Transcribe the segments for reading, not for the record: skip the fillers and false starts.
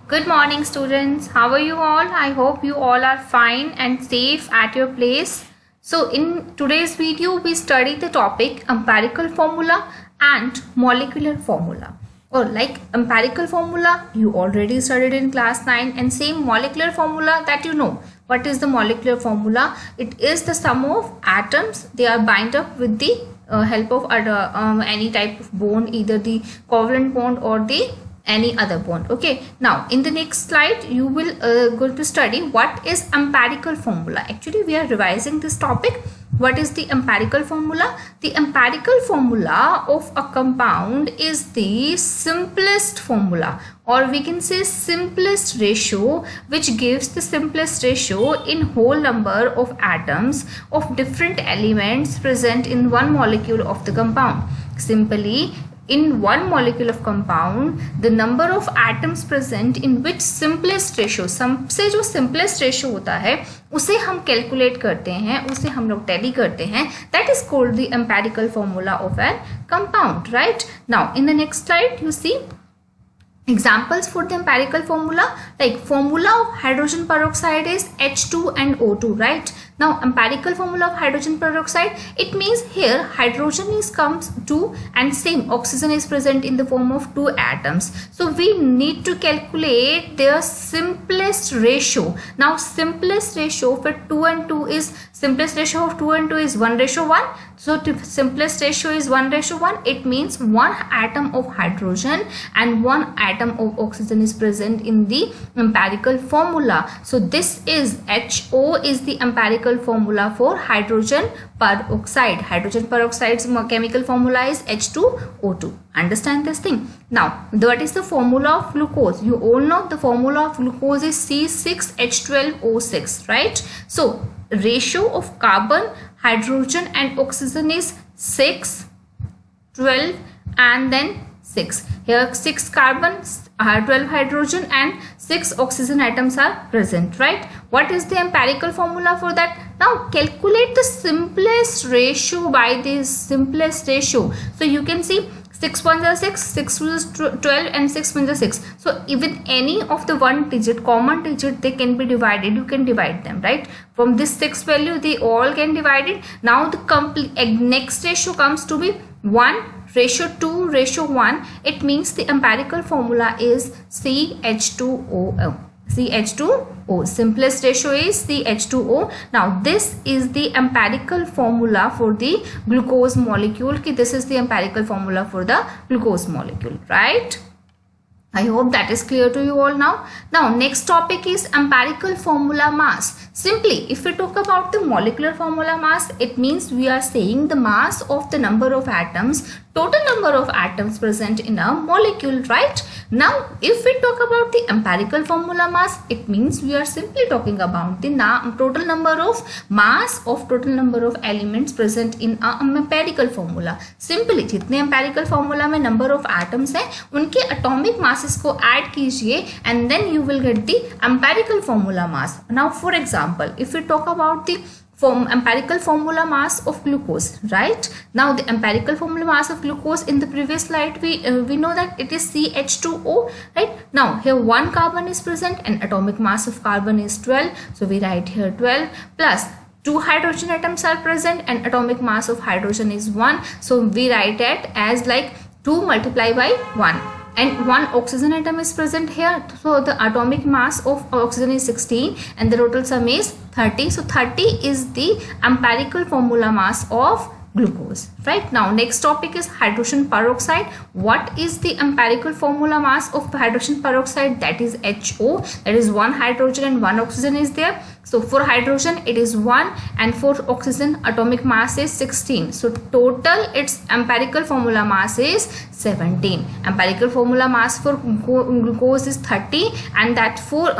Good morning, students. How are you all? I hope you all are fine and safe at your place. So, in today's video, we study the topic empirical formula and molecular formula. Or like empirical formula, you already studied in class 9, and same molecular formula that you know. What is the molecular formula? It is the sum of atoms. They are bind up with the help of any type of bond, either the covalent bond or the any other bond. Okay, now in the next slide you will going to study what is empirical formula. Actually we are revising this topic. What is the empirical formula? The empirical formula of a compound is the simplest formula, or we can say simplest ratio, which gives the simplest ratio in whole number of atoms of different elements present in one molecule of the compound. Simply, in one molecule of compound, the number of atoms present in which simplest ratio, सबसे जो simplest ratio होता है उसे हम calculate करते हैं, उसे हम लोग tally करते हैं, that is called the empirical formula of an compound, right? Now in the next slide you see examples for the empirical formula. Like formula of hydrogen peroxide is H2 and O2, right? Now empirical formula of hydrogen peroxide, it means here hydrogen is comes 2 and same oxygen is present in the form of 2 atoms. So we need to calculate their simplest ratio. Now simplest ratio for 2 and 2 is, simplest ratio of 2 and 2 is 1:1. So simplest ratio is 1:1. It means one atom of hydrogen and one atom of oxygen is present in the empirical formula. So this is HO is the empirical formula for hydrogen peroxide. Hydrogen peroxide's chemical formula is H2O2. Understand this thing? Now, what is the formula of glucose? You all know the formula of glucose is C6H12O6, right? So, ratio of carbon, hydrogen and oxygen is 6, 12 and then 6. Here 6 carbon, 12 hydrogen and 6 oxygen atoms are present, right? What is the empirical formula for that? Now calculate the simplest ratio by this simplest ratio. So you can see 6 1 is 6, 6 is 12 and 6 1 is 6. So even any of the one digit, common digit, they can be divided. You can divide them, right? From this 6 value, they all can divide it. Now the complete next ratio comes to be 1:2:1. It means the empirical formula is CH2O. CH2O. Simplest ratio is CH2O. Now this is the empirical formula for the glucose molecule. This is the empirical formula for the glucose molecule, right? I hope that is clear to you all now. Now next topic is empirical formula mass. Simply, if we talk about the molecular formula mass, it means we are saying the mass of the number of atoms, total number of atoms present in a molecule, right? Now, if we talk about the empirical formula mass, it means we are simply talking about the total number of mass of total number of elements present in a empirical formula. Simply, जितने empirical formula में number of atoms हैं, उनके atomic masses को add कीजिए and then you will get the empirical formula mass. Now, for example, if we talk about the empirical formula mass of glucose, right? Now the empirical formula mass of glucose in the previous slide we know that it is CH2O, right? Now here one carbon is present and atomic mass of carbon is 12, so we write here 12 plus 2 hydrogen atoms are present and atomic mass of hydrogen is 1, so we write it as like 2 multiplied by 1. And one oxygen atom is present here, so the atomic mass of oxygen is 16 and the total sum is 30. So 30 is the empirical formula mass of glucose, right? Now next topic is hydrogen peroxide. What is the empirical formula mass of hydrogen peroxide? That is HO. That is one hydrogen and one oxygen is there. So for hydrogen it is 1 and for oxygen atomic mass is 16. So total its empirical formula mass is 17. Empirical formula mass for glucose is 30 and that for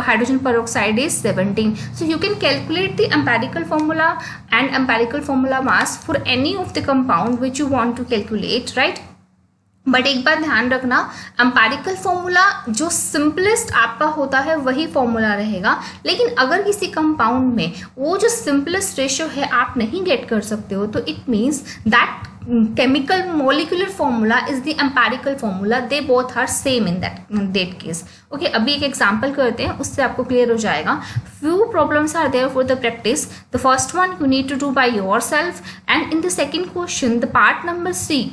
hydrogen peroxide is 17. So you can calculate the empirical formula and empirical formula mass for any of the compound which you want to calculate, right? But एक बात ध्यान रखना, empirical formula जो simplest आपका होता है वही formula रहेगा, लेकिन अगर किसी कंपाउंड में वो जो सिंपलेस्ट रेशियो है आप नहीं गेट कर सकते हो तो it means that chemical molecular formula is the empirical formula. They both are same in that case. Okay, अभी एक example करते हैं, उससे आपको clear हो जाएगा. Few problems are there for the practice. The first one you need to do by yourself, and in the second question, the part number C.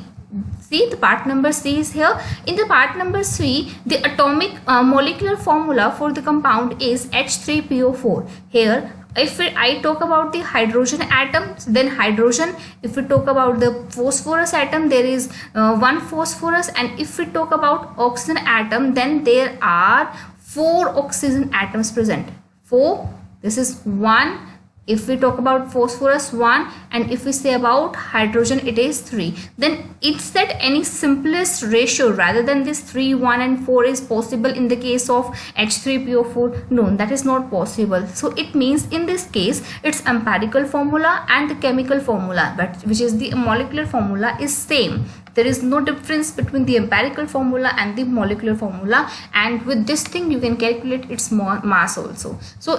See, the part number C is here. In the part number C, the atomic molecular formula for the compound is H3PO4. Here, if I talk about the hydrogen atoms, then hydrogen. If we talk about the phosphorus atom, there is one phosphorus, and if we talk about oxygen atom, then there are 4 oxygen atoms present. 4. This is 1. If we talk about phosphorus, 1, and if we say about hydrogen, it is 3. Then it's that any simplest ratio rather than this 3, 1 and 4 is possible in the case of H3PO4. No, that is not possible. So it means in this case its empirical formula and the chemical formula, but which is the molecular formula, is same. There is no difference between the empirical formula and the molecular formula, and with this thing you can calculate its mass also. So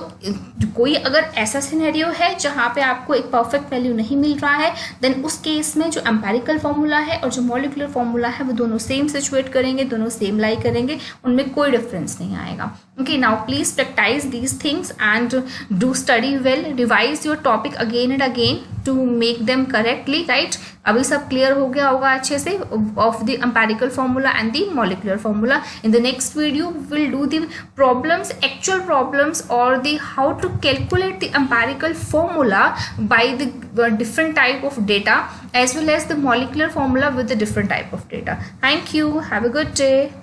कोई अगर ऐसा scenario है जहाँ पे आपको एक perfect value नहीं मिल रहा है, देन उस केस में जो एम्पेरिकल फॉर्मूला है और जो मॉलिकुलर फॉर्मूला है वो दोनों सेम सिचुएट करेंगे, दोनों सेम लाई करेंगे, उनमें कोई डिफरेंस नहीं आएगा. Okay, now please practice these things and do study well. Revise your topic again and again to make them correctly, right? अभी सब क्लियर हो गया होगा अच्छे से of the empirical formula and the molecular formula. In the next video, we will do the problems, actual problems, or the how to calculate the empirical formula by the different type of data, as well as the molecular formula with the different type of data. Thank you. Have a good day.